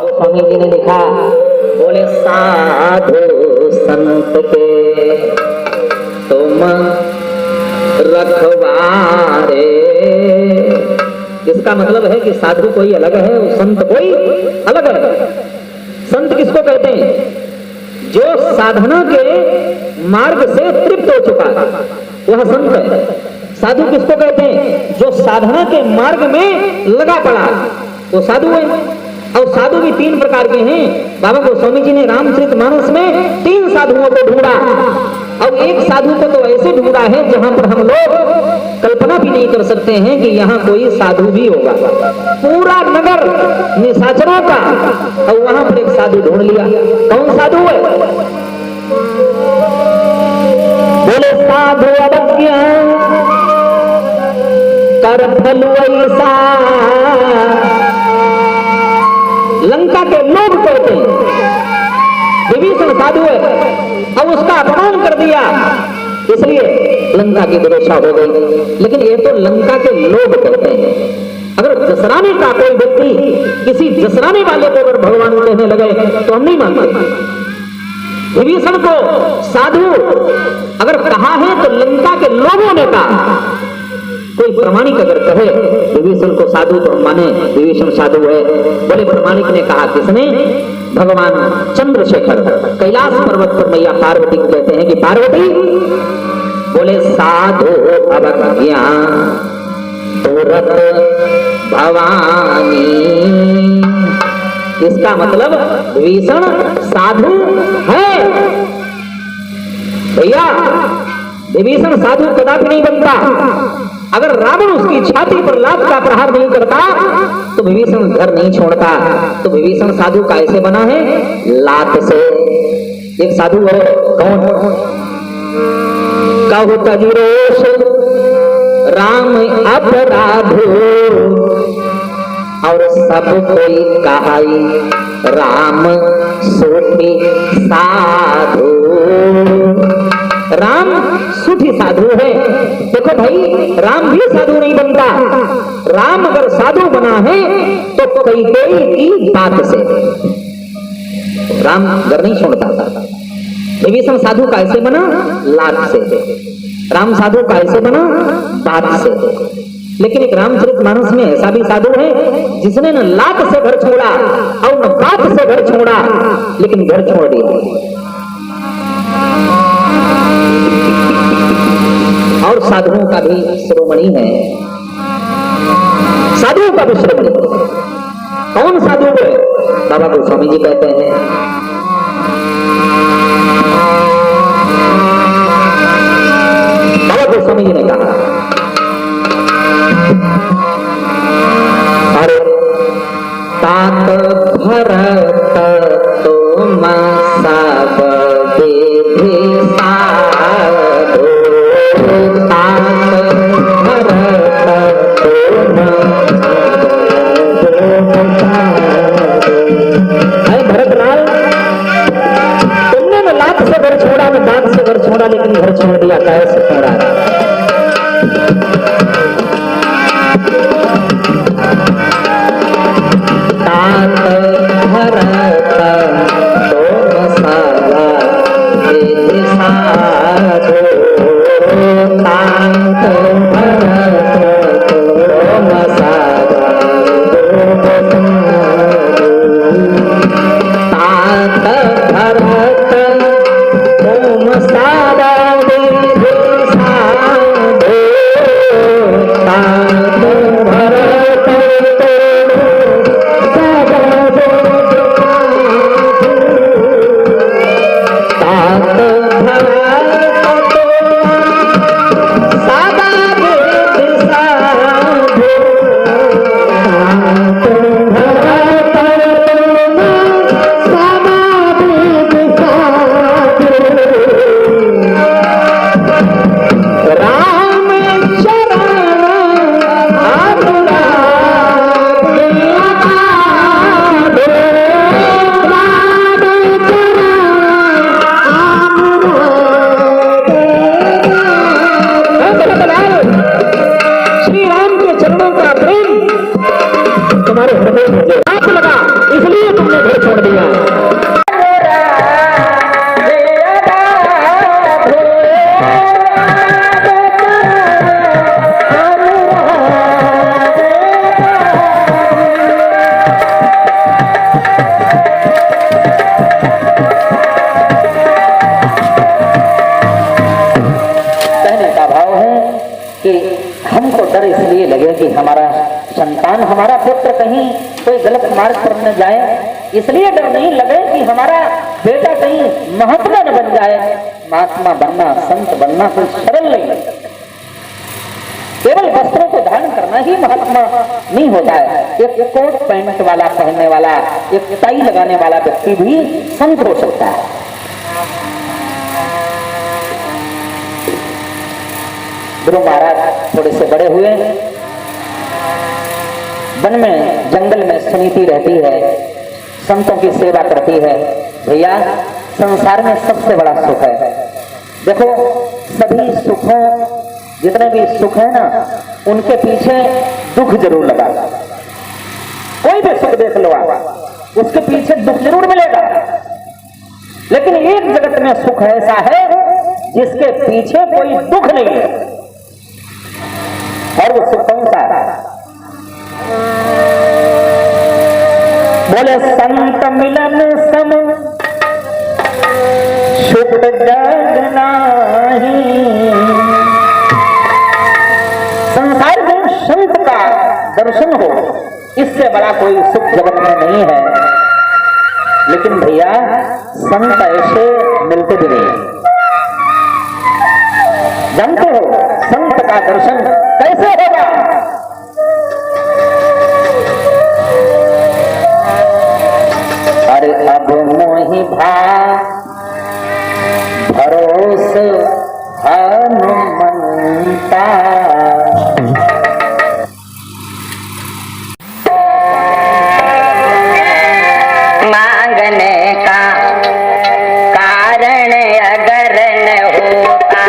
स्वामी जी ने लिखा, बोले साधु संत के तुम रखवारे। इसका मतलब है कि साधु कोई अलग है और संत कोई अलग है। संत किसको कहते हैं? जो साधना के मार्ग से तृप्त हो चुका है वह संत है। साधु किसको कहते हैं? जो साधना के मार्ग में लगा पड़ा वो साधु है। और साधु भी तीन प्रकार के हैं। बाबा गोस्वामी जी ने रामचरितमानस में 3 साधुओं को ढूंढा और एक साधु को तो ऐसे ढूंढा है जहां पर हम लोग कल्पना भी नहीं कर सकते हैं कि यहाँ कोई साधु भी होगा। पूरा नगर निशाचरों का और वहां पर एक साधु ढूंढ लिया। कौन साधु है? बोले साधु अवज्ञा कर फल ऐसा। लंका के लोग कहते हैं विभीषण साधु है और उसका अपमान कर दिया इसलिए लंका की दुर्दशा हो गई। लेकिन ये तो लंका के लोग कहते हैं। अगर जसराने का कोई व्यक्ति किसी जसराने वाले को अगर भगवान कहने लगे तो हम नहीं मानते। विभीषण को साधु अगर कहा है तो लंका के लोगों ने कहा। कोई प्रमाणिक अगर कहे विभीषण को साधु तो हम माने विभीषण साधु है। बोले प्रमाणिक ने कहा, किसने? भगवान चंद्रशेखर कैलाश पर्वत पर मैया पार्वती को कहते हैं कि पार्वती, बोले साधु अवज्ञा तुरत भवानी। इसका मतलब विभीषण साधु है। भैया विभीषण साधु कदापि नहीं बनता। अगर रावण उसकी छाती पर लात का प्रहार नहीं करता तो विभीषण घर नहीं छोड़ता। तो विभीषण साधु कैसे बना है? लात से। एक साधु है, कौन? कहु तजिरोष राम अपराधो और सब कोई कहाई राम सूफी साधु। राम सूफी साधु है। देखो भाई, राम भी साधु नहीं बनता। राम अगर साधु बना है तो कैकेयी की बात से। राम घर नहीं छोड़ता था। विभीषण साधु कैसे बना? लात से। राम साधु कैसे बना? बात से। लेकिन एक रामचरितमानस में ऐसा भी साधु है जिसने न लात से घर छोड़ा और न बात से घर छोड़ा, लेकिन घर छोड़ दिया। और साधुओं का भी शिरोमणि है। साधुओं का भी शिरोमणि। कौन साधु है? बाबा गोस्वामी जी कहते हैं, बाबा गोस्वामी जी ने कहा, अरे तात भरत तुम सब विधि साधु। तुमने न लात से घर छोड़ा न दांत से घर छोड़ा, लेकिन घर छोड़ दिया। कैसे छोड़ा? तात भरत छोड़ दिया। हमको डर इसलिए लगे कि हमारा संतान, हमारा पुत्र कहीं कोई गलत मार्ग पर न जाए, इसलिए डर नहीं लगे कि हमारा बेटा कहीं महात्मा न बन जाए। महात्मा बनना, संत बनना कोई सरल नहीं, केवल वस्त्रों को धारण करना ही महात्मा नहीं होता है। एक कोट पैंट वाला पहनने वाला, एक टाई लगाने वाला व्यक्ति भी संत हो सकता है। गुरु महाराज थोड़े से बड़े हुए, वन में जंगल में समिति रहती है, संतों की सेवा करती है। भैया संसार में सबसे बड़ा सुख है, देखो सभी सुखों, जितने भी सुख है ना, उनके पीछे दुख जरूर लगा। कोई भी सुख देख लो आप, उसके पीछे दुख जरूर मिलेगा। लेकिन एक जगत में सुख ऐसा है जिसके पीछे कोई दुख नहीं है, और वो सुख कौन सा है? बोले संत मिलन सम सुख जग नाही। संसार में संत का दर्शन हो, इससे बड़ा कोई सुख जगत में नहीं है। लेकिन भैया संत ऐसे मिलते भी नहीं। जानते हो संत का दर्शन कैसे होगा? अरे अब मोहि भरोस हनुमंता। मांगने का कारण अगर न होता,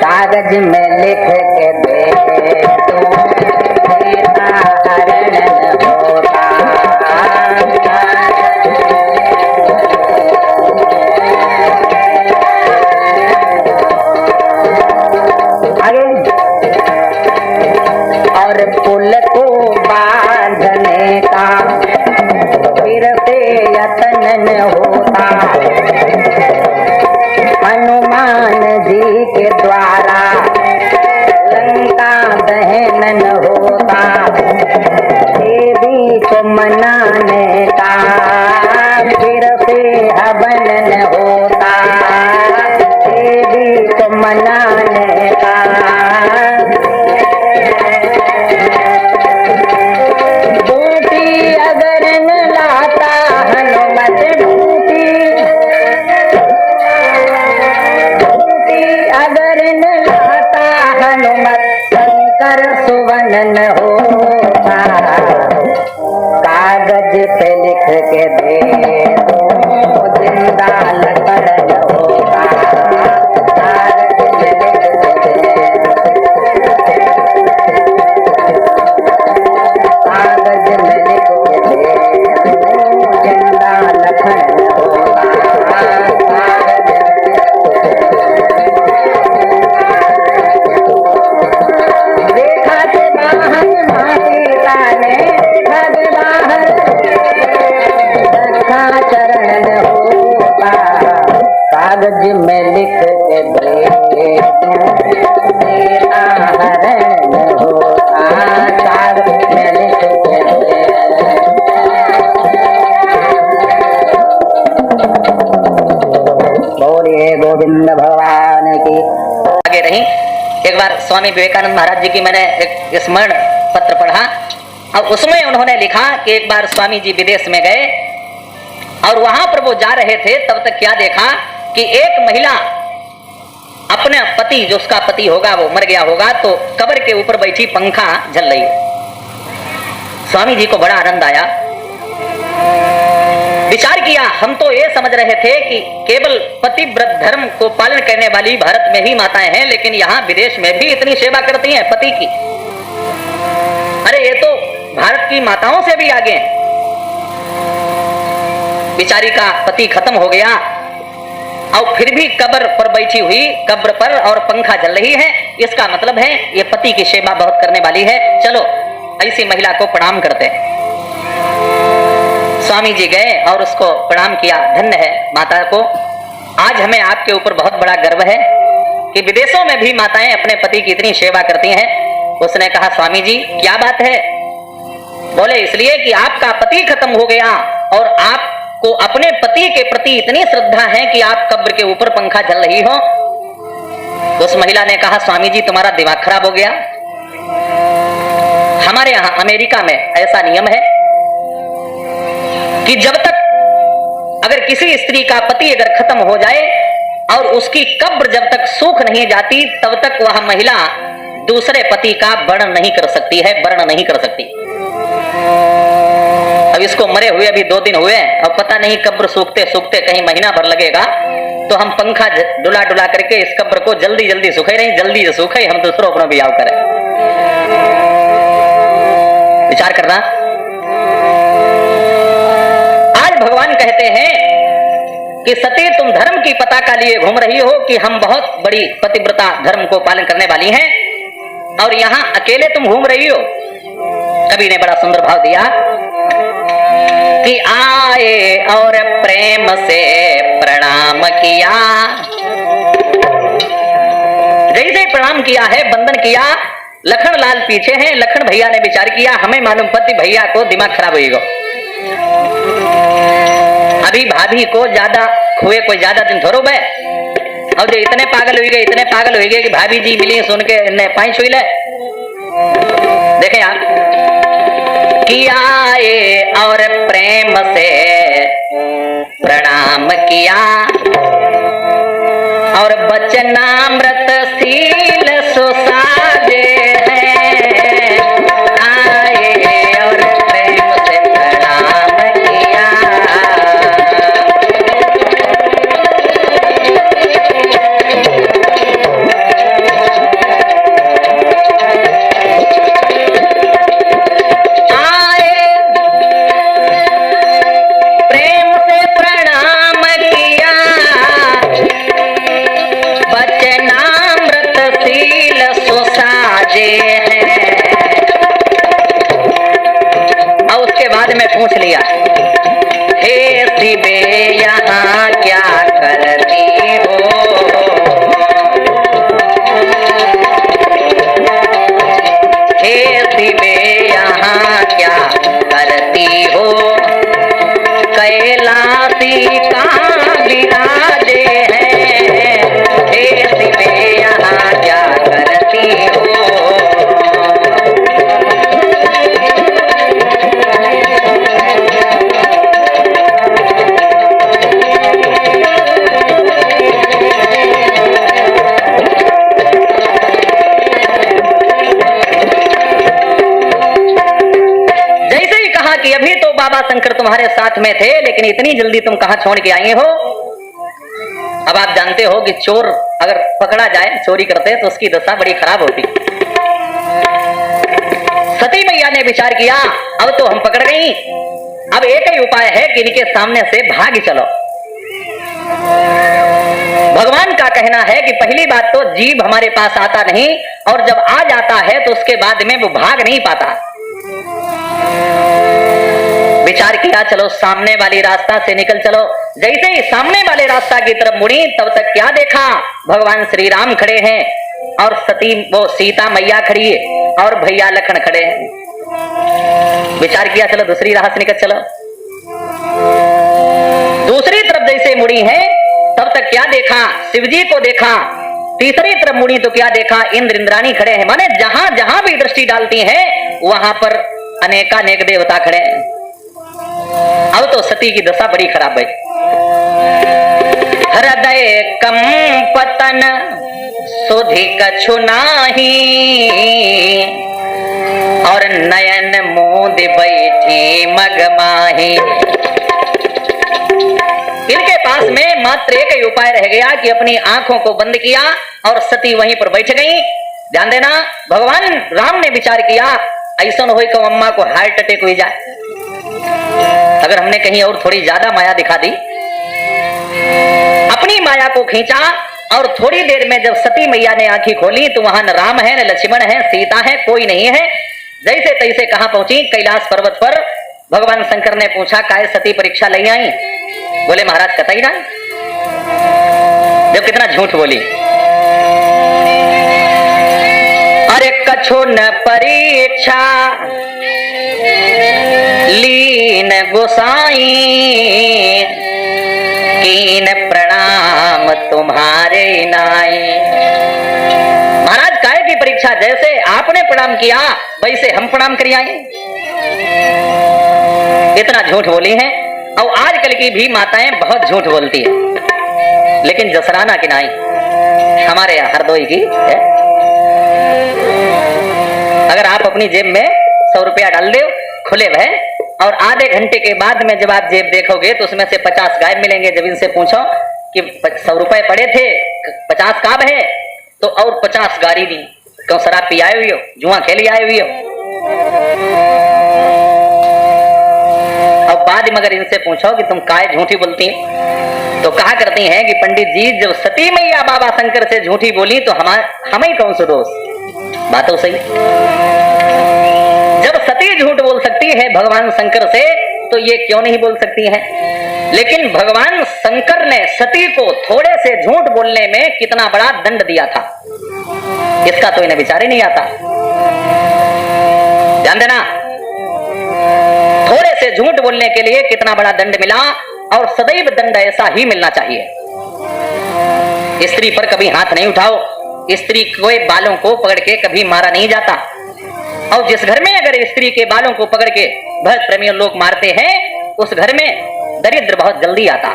कागज में लिख के दे तो सीता हरण होता। आगे और पुल को बांधने का फिर से यत्न होता, हनुमान जी के द्वारा लंका दहन होता। देवी को मनाने का फिर से हवन होता, देवी को मनाने का। बूटी रही। एक बार स्वामी विवेकानंद महाराज जी की मैंने एक स्मरण पत्र पढ़ा और उसमें उन्होंने लिखा कि एक बार स्वामी जी विदेश में गए और वहां पर वो जा रहे थे, तब तक क्या देखा कि एक महिला अपने पति, जो उसका पति होगा वो मर गया होगा, तो कब्र के ऊपर बैठी पंखा जल रही। स्वामी जी को बड़ा आनंद आया। विचार किया, हम तो ये समझ रहे थे कि केवल पतिव्रत धर्म को पालन करने वाली भारत में ही माताएं हैं, लेकिन यहाँ विदेश में भी इतनी सेवा करती हैं पति की। अरे ये तो भारत की माताओं से भी आगे हैं। बिचारी का पति खत्म हो गया और फिर भी कब्र पर बैठी हुई, कब्र पर और पंखा जल रही है। इसका मतलब है ये पति की सेवा बहुत करने वाली है। चलो ऐसी महिला को प्रणाम करते हैं। स्वामी जी गए और उसको प्रणाम किया। धन्य है माता को, आज हमें आपके ऊपर बहुत बड़ा गर्व है कि विदेशों में भी माताएं अपने पति की इतनी सेवा करती हैं। उसने कहा, स्वामी जी क्या बात है? बोले, इसलिए कि आपका पति खत्म हो गया और आपको अपने पति के प्रति इतनी श्रद्धा है कि आप कब्र के ऊपर पंखा जल रही हो। उस महिला ने कहा, स्वामी जी तुम्हारा दिमाग खराब हो गया। हमारे यहां अमेरिका में ऐसा नियम है कि जब तक अगर किसी स्त्री का पति अगर खत्म हो जाए और उसकी कब्र जब तक सूख नहीं जाती, तब तक वह महिला दूसरे पति का वर्ण नहीं कर सकती है, वर्ण नहीं कर सकती। अब इसको मरे हुए अभी 2 दिन हुए और पता नहीं कब्र सूखते सूखते कहीं महीना भर लगेगा, तो हम पंखा डुला डुला करके इस कब्र को जल्दी जल्दी सूखे रहे, जल्दी सूखे, हम दूसरों अपना बियाह करें। विचार करना। आज भगवान कहते हैं कि सती तुम धर्म की पताका लिए घूम रही हो कि हम बहुत बड़ी पतिव्रता धर्म को पालन करने वाली हैं, और यहां अकेले तुम घूम रही हो। कवि ने बड़ा सुंदर भाव दिया कि आए और प्रेम से प्रणाम किया। जैसे प्रणाम किया है, वंदन किया, लखन लाल पीछे हैं। लखन भैया ने विचार किया, हमें मालूम पति भैया को दिमाग खराब होगा। अभी भाभी को ज्यादा हुए कोई ज्यादा दिन थोड़ो बे, और जो इतने पागल हुई गए, इतने पागल हुई गए कि भाभी जी मिली सुन के पाई छुई ले। देखें आप, किया और प्रेम से प्रणाम किया और वचनामृत शील सुसाजे हैं। आए और प्रेम से प्रणाम किया। में पूछ लिया, हे शिवे यहाँ क्या करती हो? हे शिवे यहाँ क्या करती हो? कैलाशी का विराजे हैं। हे शिवे यहाँ क्या करती हो? कि अभी तो बाबा शंकर तुम्हारे साथ में थे, लेकिन इतनी जल्दी तुम कहां छोड़ के आई हो? अब आप जानते हो कि चोर अगर पकड़ा जाए चोरी करते तो उसकी दशा बड़ी खराब होती। सती मैया ने विचार किया, अब तो हम पकड़ गई, अब एक ही उपाय है कि इनके सामने से भाग चलो। भगवान का कहना है कि पहली बात तो जीव हमारे पास आता नहीं, और जब आ जाता है तो उसके बाद में वो भाग नहीं पाता। विचार किया, चलो सामने वाली रास्ता से निकल चलो। जैसे ही सामने वाले रास्ता की तरफ मुड़ी, तब तक क्या देखा? भगवान श्री राम खड़े हैं और सती वो सीता मैया खड़ी है और भैया लखन खड़े हैं। विचार किया, चलो दूसरी राह से निकल चलो। दूसरी तरफ जैसे मुड़ी है, तब तक क्या देखा? शिवजी को देखा तीसरी तरफ मुड़ी तो क्या देखा, इंद्र इंद्राणी खड़े हैं, माने जहां जहां भी दृष्टि डालती हैं वहां पर अनेकानेक देवता खड़े हैं। अब तो सती की दशा बड़ी खराब है। हृदय कंपतन सुधि कछु नाही, और नयन मूंद बैठी मगमाही। इनके पास में मात्र एक ही उपाय रह गया कि अपनी आंखों को बंद किया और सती वहीं पर बैठ गई। ध्यान देना, भगवान राम ने विचार किया ऐसा न हो कि अम्मा को हार्ट अटैक हो जाए। अगर हमने कहीं और थोड़ी ज्यादा माया दिखा दी, अपनी माया को खींचा और थोड़ी देर में जब सती मैया ने आंखें खोली तो वहां न राम है, न लक्ष्मण है, सीता है, कोई नहीं है। जैसे तैसे कहां पहुंची, कैलाश पर्वत पर। भगवान शंकर ने पूछा काय सती परीक्षा ले आई? बोले महाराज कतई ना। जब कितना झूठ बोली, अरे कछु न परीक्षा लीन गोसाई, कीन प्रणाम तुम्हारे नाई। महाराज काय की परीक्षा, जैसे आपने प्रणाम किया वैसे हम प्रणाम कर आए। इतना झूठ बोली है। और आजकल की भी माताएं बहुत झूठ बोलती है, लेकिन जसराना की नाई हमारे यहाँ हरदोई की है। अगर आप अपनी जेब में 100 रुपया डाल दो खुले भय, और आधे घंटे के बाद में जब आप जेब देखोगे तो उसमें से 50 गायब मिलेंगे। जब इनसे पूछो कि 100 रुपए पड़े थे, 50 काब है, तो और 50 गाड़ी दी। क्यों शराब पी आए हुई हो, जुआ खेली आए हुई हो। अब बाद में अगर इनसे पूछो कि तुम काय झूठी बोलती हैं, तो कहा करती हैं कि पंडित जी जब सती मैया बाबा शंकर से झूठी बोली तो हमें कौन सा दोष। बात तो सही, जब सती झूठ बोल सकती है भगवान शंकर से तो ये क्यों नहीं बोल सकती है। लेकिन भगवान शंकर ने सती को थोड़े से झूठ बोलने में कितना बड़ा दंड दिया था, इसका तो इन्हें विचार ही नहीं आता। ध्यान देना, थोड़े से झूठ बोलने के लिए कितना बड़ा दंड मिला, और सदैव दंड ऐसा ही मिलना चाहिए। स्त्री पर कभी हाथ नहीं उठाओ, स्त्री के बालों को पकड़ के कभी मारा नहीं जाता। और जिस घर में अगर स्त्री के बालों को पकड़ के भरत प्रेमी लोग मारते हैं, उस घर में दरिद्र बहुत जल्दी आता।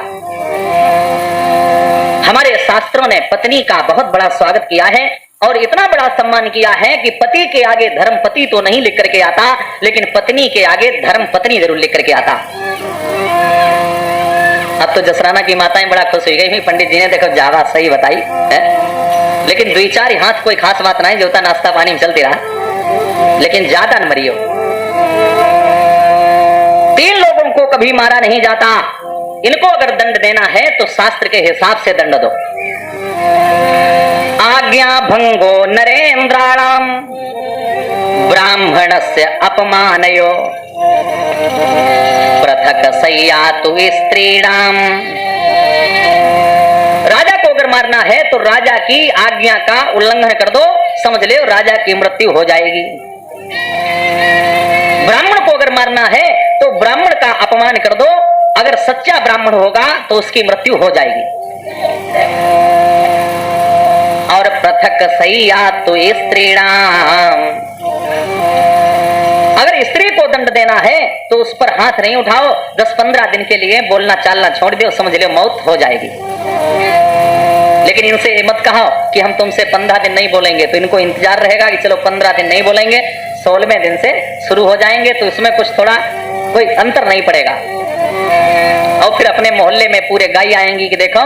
हमारे शास्त्रों ने पत्नी का बहुत बड़ा स्वागत किया है और इतना बड़ा सम्मान किया है कि पति के आगे धर्म पति तो नहीं लिख करके आता, लेकिन पत्नी के आगे धर्म पत्नी जरूर लिख करके आता। अब तो जसराना की माताएं बड़ा खुश हो गई, पंडित जी ने देखो ज्यादा सही बताई है। लेकिन 2-4 हाथ कोई खास बात नहीं, जो नाश्ता पानी में चलती रहा, लेकिन ज्यादा न मरियो। 3 लोगों को कभी मारा नहीं जाता। इनको अगर दंड देना है तो शास्त्र के हिसाब से दंड दो। आज्ञा भंगो नरेंद्राणाम ब्राह्मणस्य अपमानयो, पृथक सय्यातु स्त्रीणाम। राजा को अगर मारना है तो राजा की आज्ञा का उल्लंघन कर दो, समझ ले राजा की मृत्यु हो जाएगी। ब्राह्मण को अगर मारना है तो ब्राह्मण का अपमान कर दो, अगर सच्चा ब्राह्मण होगा तो उसकी मृत्यु हो जाएगी। और पृथक सय्यातु स्त्रीणाम, अगर स्त्री को दंड देना है तो उस पर हाथ नहीं उठाओ, 10-15 दिन के लिए बोलना चालना छोड़ दो, समझ लो मौत हो जाएगी। लेकिन इनसे मत कहो कि हम तुमसे 15 दिन नहीं बोलेंगे, तो इनको इंतजार रहेगा कि चलो 15 दिन नहीं बोलेंगे, 16वें दिन से शुरू हो जाएंगे, तो इसमें कुछ थोड़ा कोई अंतर नहीं पड़ेगा। और फिर अपने मोहल्ले में पूरे गाय आएंगी कि देखो